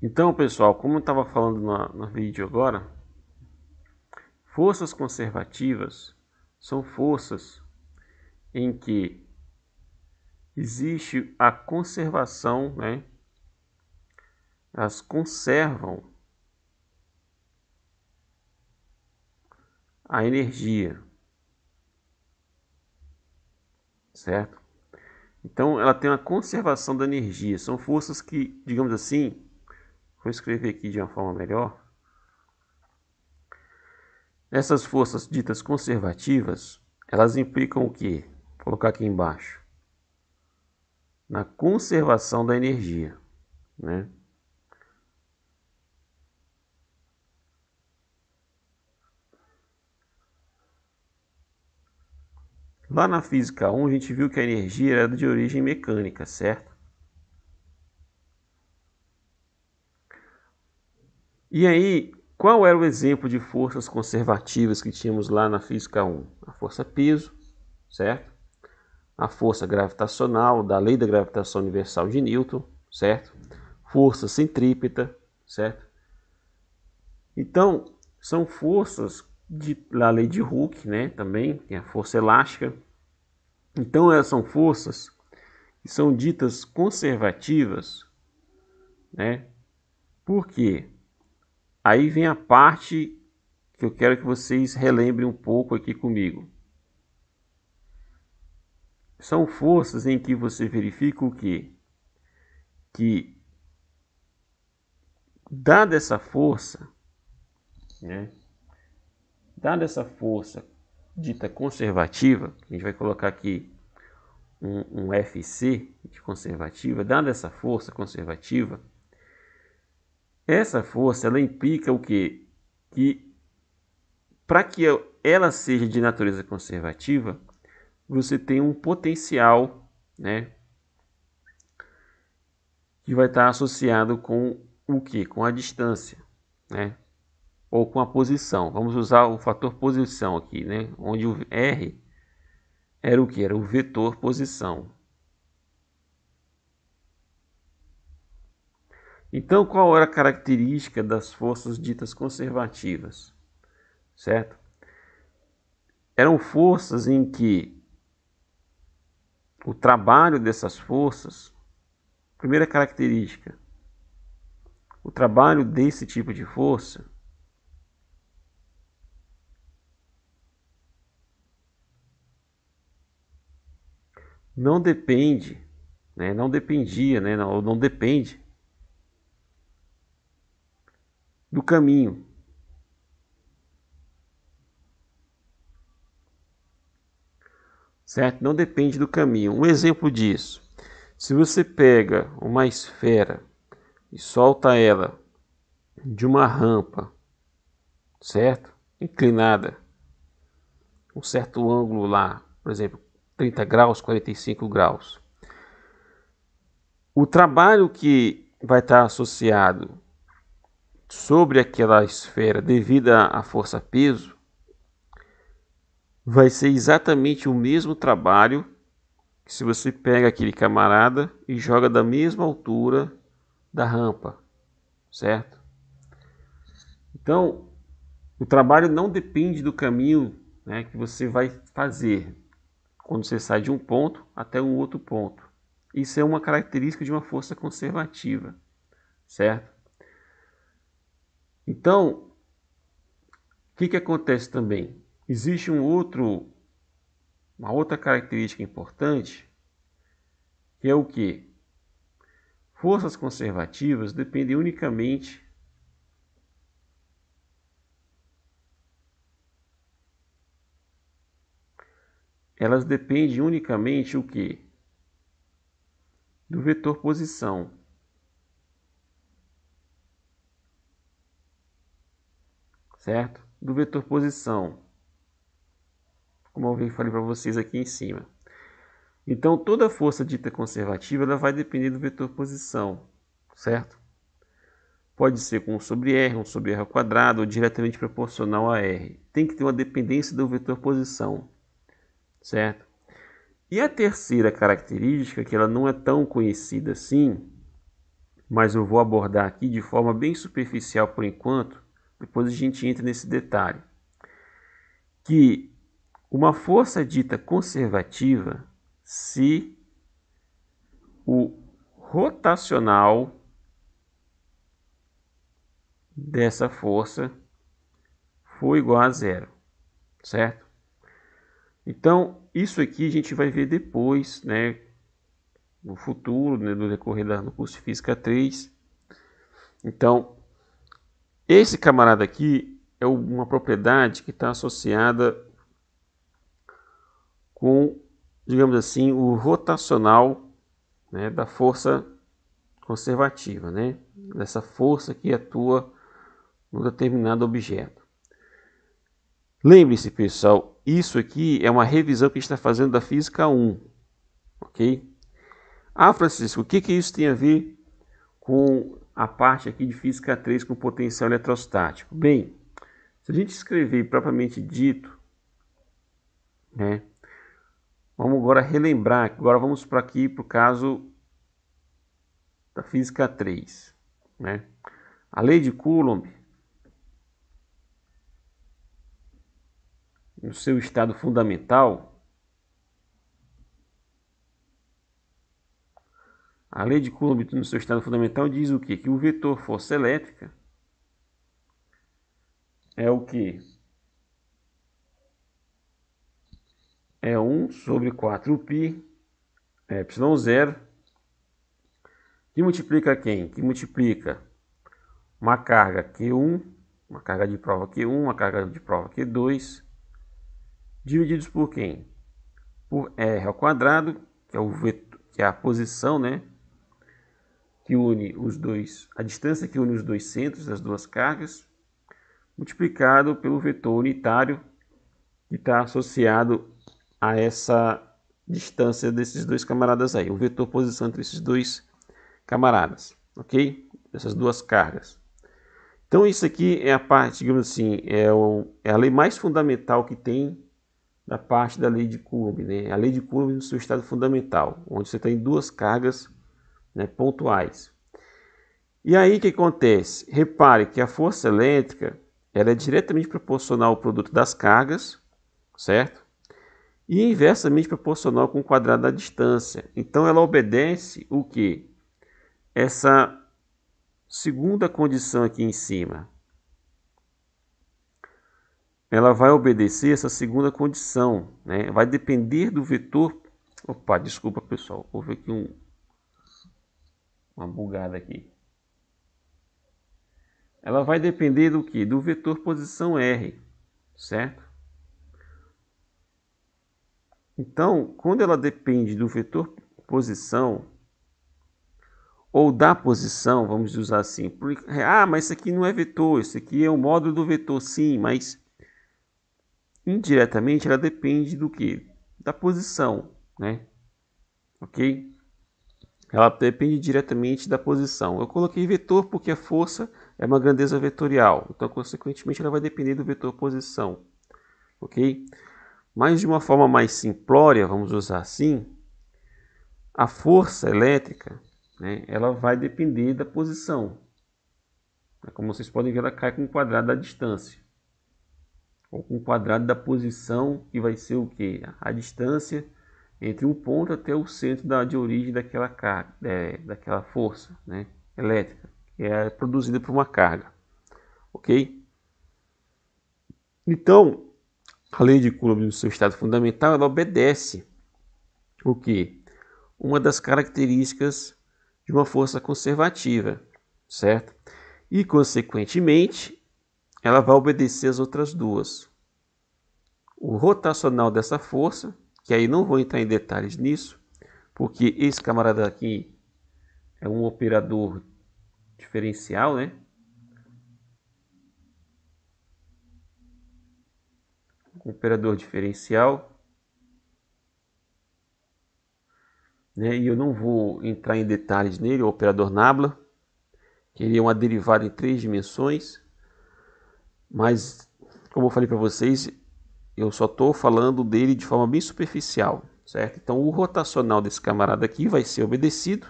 Então, pessoal, como eu estava falando no vídeo agora, forças conservativas são forças em que existe a conservação, né? Elas conservam a energia, certo? Então, ela tem uma conservação da energia. São forças que, digamos assim, vou escrever aqui de uma forma melhor. Essas forças ditas conservativas, elas implicam o quê? Vou colocar aqui embaixo. Na conservação da energia, né? Lá na física 1, a gente viu que a energia era de origem mecânica, certo? E aí, qual era o exemplo de forças conservativas que tínhamos lá na física 1? A força peso, certo? A força gravitacional, da lei da gravitação universal de Newton, certo? Força centrípeta, certo? Então, são forças da lei de Hooke, né? Também tem a força elástica. Então, essas são forças que são ditas conservativas, né? Por quê? Aí vem a parte que eu quero que vocês relembrem um pouco aqui comigo. São forças em que você verifica o quê? Que dada essa força, né? Dada essa força dita conservativa, a gente vai colocar aqui um FC de conservativa, dada essa força conservativa, essa força ela implica o quê? Que para que ela seja de natureza conservativa, você tem um potencial, né, que vai estar associado com o que? Com a distância, né? Ou com a posição. Vamos usar o fator posição aqui, né? Onde o R era o que? Era o vetor posição. Então, qual era a característica das forças ditas conservativas? Certo? Eram forças em que o trabalho dessas forças, primeira característica, o trabalho desse tipo de força não depende, né, não dependia, né, não depende do caminho. Certo? Não depende do caminho. Um exemplo disso, se você pega uma esfera e solta ela de uma rampa, certo? Inclinada, um certo ângulo lá, por exemplo, 30 graus, 45 graus. O trabalho que vai estar associado sobre aquela esfera devido à força-peso vai ser exatamente o mesmo trabalho que se você pega aquele camarada e joga da mesma altura da rampa, certo? Então, o trabalho não depende do caminho, né, que você vai fazer quando você sai de um ponto até um outro ponto. Isso é uma característica de uma força conservativa, certo? Então, o que acontece também? Existe uma outra característica importante, que é o que? Forças conservativas dependem unicamente elas dependem unicamente o que? Do vetor posição, certo? Do vetor posição, como eu falei para vocês aqui em cima. Então, toda força dita conservativa ela vai depender do vetor posição, certo? Pode ser com 1 sobre R, 1 sobre R ao quadrado ou diretamente proporcional a R. Tem que ter uma dependência do vetor posição, certo? E a terceira característica, que ela não é tão conhecida assim, mas eu vou abordar aqui de forma bem superficial por enquanto, depois a gente entra nesse detalhe. Que uma força é dita conservativa se o rotacional dessa força for igual a zero, certo? Então, isso aqui a gente vai ver depois, né, no futuro, né, no decorrer do curso de Física 3. Então, esse camarada aqui é uma propriedade que está associada com, digamos assim, o rotacional, né, da força conservativa, né, dessa força que atua num determinado objeto. Lembre-se, pessoal, isso aqui é uma revisão que a gente está fazendo da Física 1, ok? Ah, Francisco, o que isso tem a ver com a parte aqui de Física 3 com potencial eletrostático? Bem, se a gente escrever propriamente dito, né, vamos agora relembrar, agora vamos para aqui para o caso da Física 3, né? A lei de Coulomb, no seu estado fundamental, a lei de Coulomb no seu estado fundamental diz o quê? Que o vetor força elétrica é o quê? É 1 sobre 4π ε0, que multiplica quem? Que multiplica uma carga Q1, uma carga de prova Q1, uma carga de prova Q2, divididos por quem? Por R ao quadrado, que é o vetor, que é a posição, né, que une os dois, a distância que une os dois centros das duas cargas, multiplicado pelo vetor unitário que está associado a essa distância desses dois camaradas aí, o vetor posição entre esses dois camaradas, ok? Essas duas cargas. Então isso aqui é a parte, digamos assim, é a lei mais fundamental que tem da parte da lei de Coulomb, né? A lei de Coulomb no seu estado fundamental, onde você tem duas cargas, né, pontuais. E aí o que acontece? Repare que a força elétrica ela é diretamente proporcional ao produto das cargas, certo? E inversamente proporcional com o quadrado da distância. Então ela obedece o quê? Essa segunda condição aqui em cima. Ela vai obedecer essa segunda condição, né? Vai depender do vetor. Opa, desculpa pessoal, houve aqui uma bugada aqui. Ela vai depender do que? Do vetor posição R, certo? Então, quando ela depende do vetor posição ou da posição, vamos usar assim, mas isso aqui não é vetor, isso aqui é o módulo do vetor, sim, mas indiretamente ela depende do que? Da posição, né? Ok? Ela depende diretamente da posição. Eu coloquei vetor porque a força é uma grandeza vetorial, então consequentemente ela vai depender do vetor posição, ok? Mas de uma forma mais simplória, vamos usar assim, a força elétrica, né, ela vai depender da posição. Como vocês podem ver, ela cai com o quadrado da distância, ou com o quadrado da posição, que vai ser o quê? A distância entre um ponto até o centro de origem daquela carga, daquela força, né, elétrica, que é produzida por uma carga, ok? Então, a lei de Coulomb no seu estado fundamental, ela obedece o quê? Uma das características de uma força conservativa, certo? E, consequentemente, ela vai obedecer as outras duas. O rotacional dessa força, que aí não vou entrar em detalhes nisso, porque esse camarada aqui é um operador diferencial, né? Um operador diferencial, né? E eu não vou entrar em detalhes nele, o operador nabla, que ele é uma derivada em 3 dimensões, mas, como eu falei para vocês, eu só estou falando dele de forma bem superficial, certo? Então o rotacional desse camarada aqui vai ser obedecido,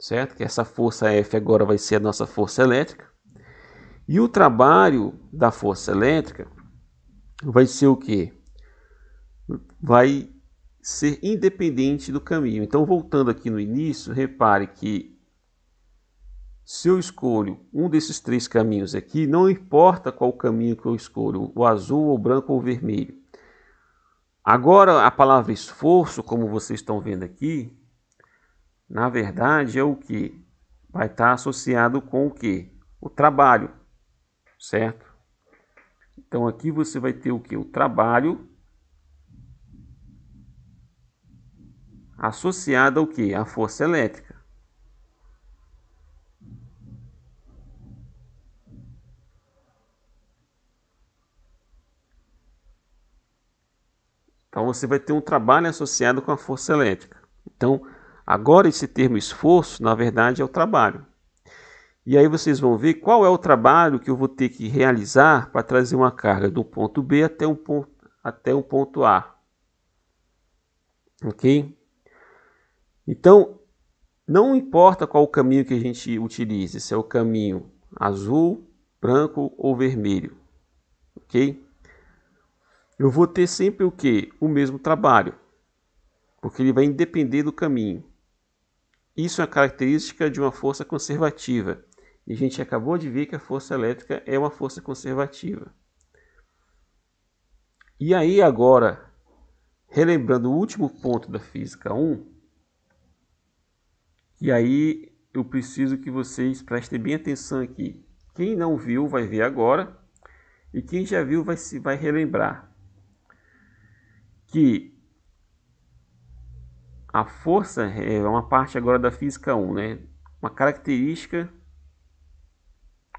certo? Que essa força F agora vai ser a nossa força elétrica. E o trabalho da força elétrica vai ser o quê? Vai ser independente do caminho. Então, voltando aqui no início, repare que se eu escolho um desses três caminhos aqui, não importa qual caminho que eu escolho, o azul, o branco ou o vermelho. Agora, a palavra esforço, como vocês estão vendo aqui, na verdade é o que? Vai estar associado com o que? O trabalho, certo? Então aqui você vai ter o que? O trabalho associado ao que? A força elétrica. Então você vai ter um trabalho associado com a força elétrica. Então, agora esse termo esforço, na verdade, é o trabalho. E aí vocês vão ver qual é o trabalho que eu vou ter que realizar para trazer uma carga do ponto B até um ponto A. Ok? Então, não importa qual o caminho que a gente utilize, se é o caminho azul, branco ou vermelho. Ok? Eu vou ter sempre o quê? O mesmo trabalho, porque ele vai depender do caminho. Isso é uma característica de uma força conservativa. E a gente acabou de ver que a força elétrica é uma força conservativa. E aí agora, relembrando o último ponto da física 1, e aí eu preciso que vocês prestem bem atenção aqui. Quem não viu vai ver agora, e quem já viu vai relembrar. Que a força é uma parte agora da física 1, né? Uma característica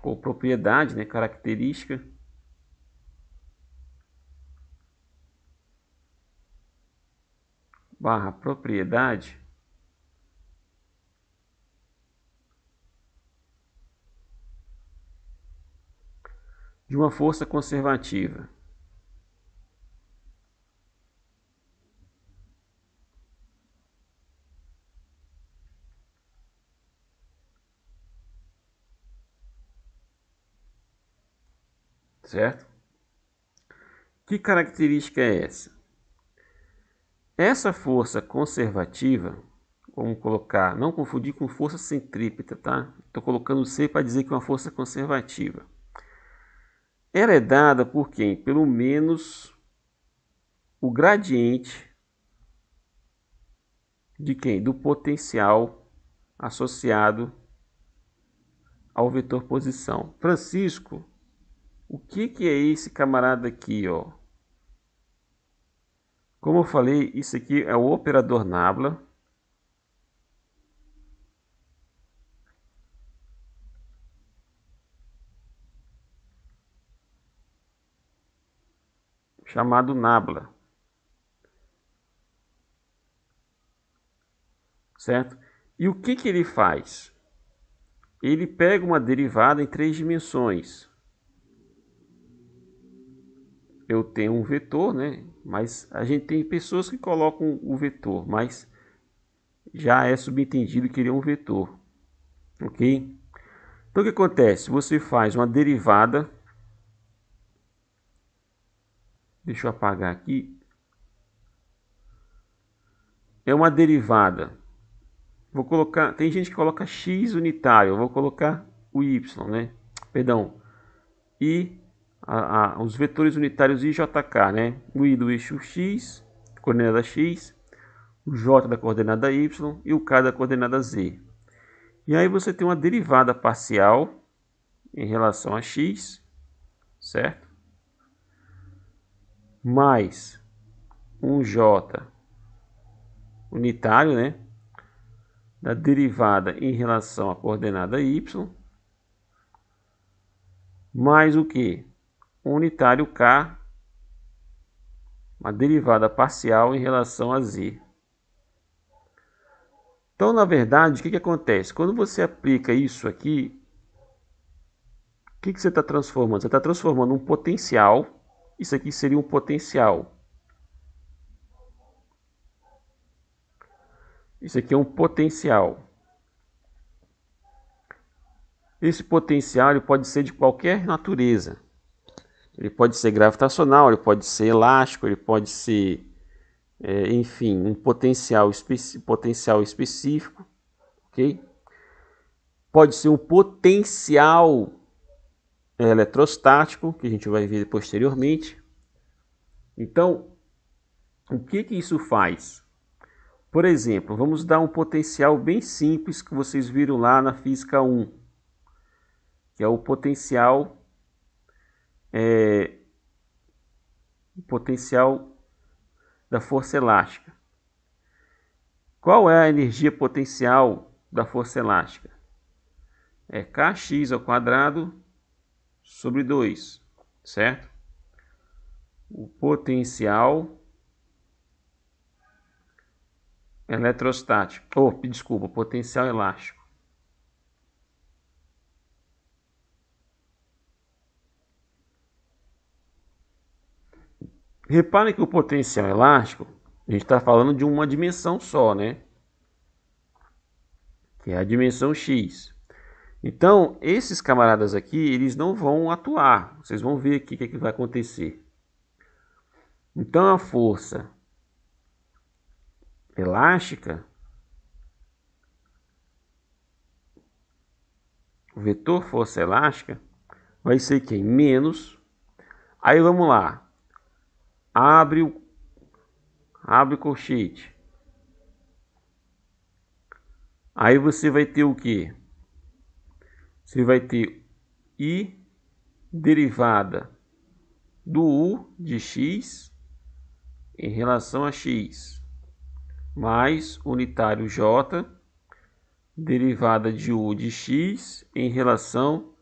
ou propriedade, né? Característica barra propriedade de uma força conservativa. Certo? Que característica é essa? Essa força conservativa, vamos colocar, não confundir com força centrípeta, tá? Estou colocando C para dizer que é uma força conservativa. Ela é dada por quem? Pelo menos o gradiente de quem? Do potencial associado ao vetor posição. Francisco, o que é esse camarada aqui, ó? Como eu falei, isso aqui é o operador nabla. Chamado nabla. Certo? E o que ele faz? Ele pega uma derivada em 3 dimensões. Eu tenho um vetor, né? Mas a gente tem pessoas que colocam o vetor, mas já é subentendido que ele é um vetor. Ok? Então o que acontece? Você faz uma derivada. Deixa eu apagar aqui. É uma derivada. Vou colocar. Tem gente que coloca x unitário. Eu vou colocar o y, né? Perdão. E os vetores unitários i, j, k, né? O i do eixo x, coordenada x, o j da coordenada y e o k da coordenada z. E aí você tem uma derivada parcial em relação a x, certo? Mais um j unitário, né? Da derivada em relação à coordenada y, mais o que? Um unitário k, uma derivada parcial em relação a z. Então, na verdade, o que acontece? Quando você aplica isso aqui, o que você está transformando? Você está transformando um potencial, isso aqui seria um potencial. Isso aqui é um potencial. Esse potencial ele pode ser de qualquer natureza. Ele pode ser gravitacional, ele pode ser elástico, ele pode ser, enfim, um potencial específico, ok? Pode ser um potencial eletrostático, que a gente vai ver posteriormente. Então, o que isso faz? Por exemplo, vamos dar um potencial bem simples que vocês viram lá na Física 1, que é o potencial da força elástica. Qual é a energia potencial da força elástica? É kx ao quadrado sobre 2, certo? O potencial eletrostático, potencial elástico. Reparem que o potencial elástico, a gente está falando de uma dimensão só, né? Que é a dimensão x. Então, esses camaradas aqui, eles não vão atuar. Vocês vão ver aqui o que vai acontecer. Então, a força elástica, o vetor força elástica, vai ser quem? Menos. Aí vamos lá. Abre o colchete. Aí você vai ter o quê? Você vai ter I derivada do U de x em relação a x, mais unitário J derivada de U de x em relação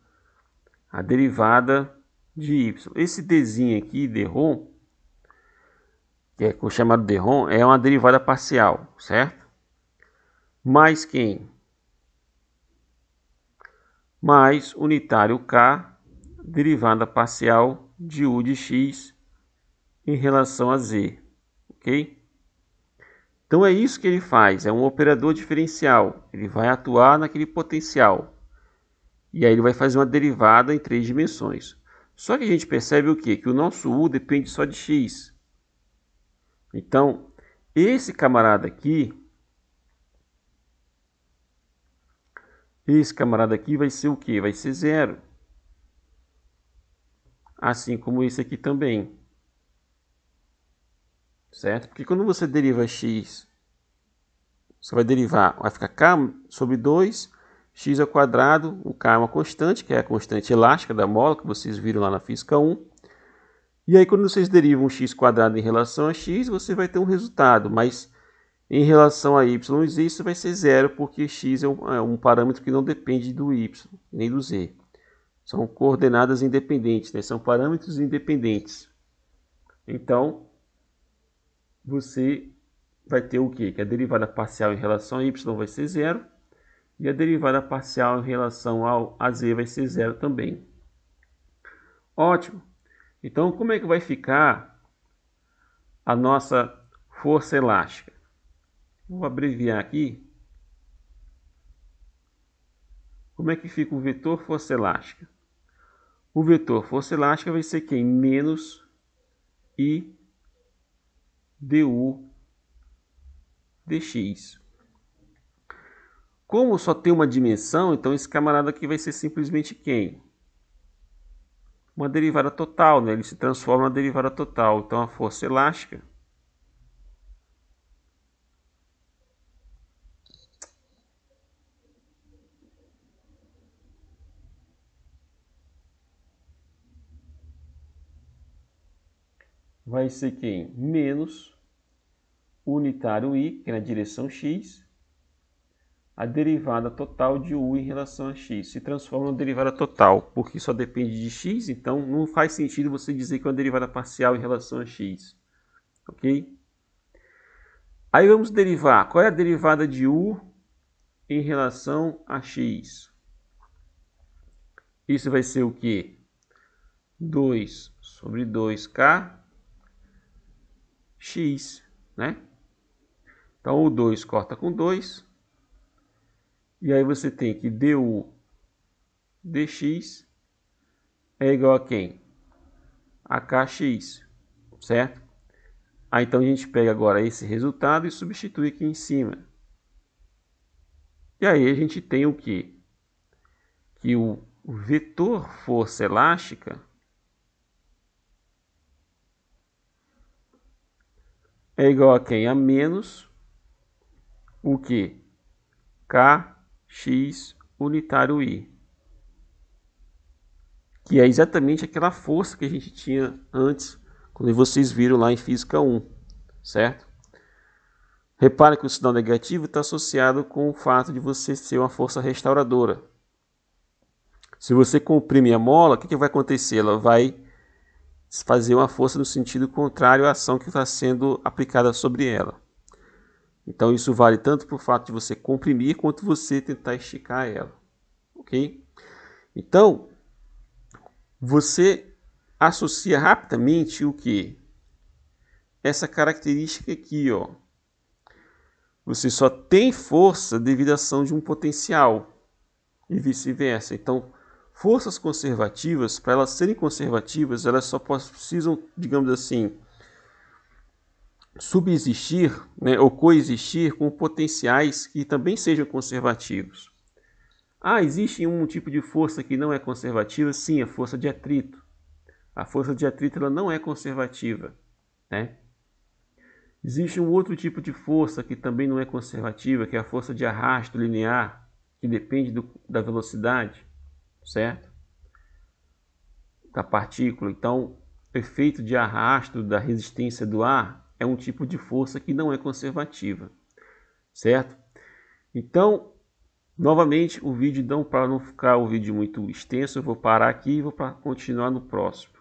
à derivada de y. Esse Dzinho aqui, Dρ, que é o chamado Dρ, é uma derivada parcial, certo? Mais quem? Mais unitário K, derivada parcial de U de x em relação a z, ok? Então é isso que ele faz, é um operador diferencial, ele vai atuar naquele potencial, e aí ele vai fazer uma derivada em 3 dimensões. Só que a gente percebe o quê? Que o nosso U depende só de x. Então, esse camarada aqui vai ser o quê? Vai ser zero. Assim como esse aqui também. Certo? Porque quando você deriva x, você vai derivar, vai ficar k sobre 2, x ao quadrado, o k é uma constante, que é a constante elástica da mola, que vocês viram lá na Física 1. E aí quando vocês derivam x quadrado em relação a x, você vai ter um resultado, mas em relação a y e z, isso vai ser zero, porque x é um parâmetro que não depende do y, nem do z. São coordenadas independentes, né? São parâmetros independentes. Então, você vai ter o quê? Que a derivada parcial em relação a y vai ser zero, e a derivada parcial em relação a z vai ser zero também. Ótimo! Então, como é que vai ficar a nossa força elástica? Vou abreviar aqui. Como é que fica o vetor força elástica? O vetor força elástica vai ser quem? Menos I du dx. Como só tem uma dimensão, então esse camarada aqui vai ser simplesmente quem? Uma derivada total, né? Ele se transforma na derivada total. Então a força elástica vai ser quem? Menos o unitário I, que é na direção x, a derivada total de U em relação a x. Se transforma na derivada total, porque só depende de x, então não faz sentido você dizer que é uma derivada parcial em relação a x. Ok? Aí vamos derivar. Qual é a derivada de U em relação a x? Isso vai ser o quê? 2 sobre 2k x, né? Então o 2 corta com 2. E aí você tem que du dx é igual a quem? A kx, certo? Aí então a gente pega agora esse resultado e substitui aqui em cima. E aí a gente tem o quê? Que o vetor força elástica é igual a quem? A menos o que? Kx unitário I. Que é exatamente aquela força que a gente tinha antes, quando vocês viram lá em Física 1, certo? Repare que o sinal negativo está associado com o fato de você ser uma força restauradora. Se você comprime a mola, o que vai acontecer? Ela vai fazer uma força no sentido contrário à ação que está sendo aplicada sobre ela. Então isso vale tanto para o fato de você comprimir, quanto você tentar esticar ela. Ok? Então, você associa rapidamente o que? Essa característica aqui, ó. Você só tem força devido à ação de um potencial e vice-versa. Então, forças conservativas, para elas serem conservativas, elas só precisam, digamos assim, subsistir, né, ou coexistir com potenciais que também sejam conservativos. Ah, existe um tipo de força que não é conservativa? Sim, a força de atrito. A força de atrito ela não é conservativa, né? Existe um outro tipo de força que também não é conservativa, que é a força de arrasto linear, que depende da velocidade, certo? Da partícula. Então, o efeito de arrasto da resistência do ar é um tipo de força que não é conservativa, certo? Então, novamente, o vídeo, para não ficar o vídeo muito extenso, eu vou parar aqui e vou continuar no próximo.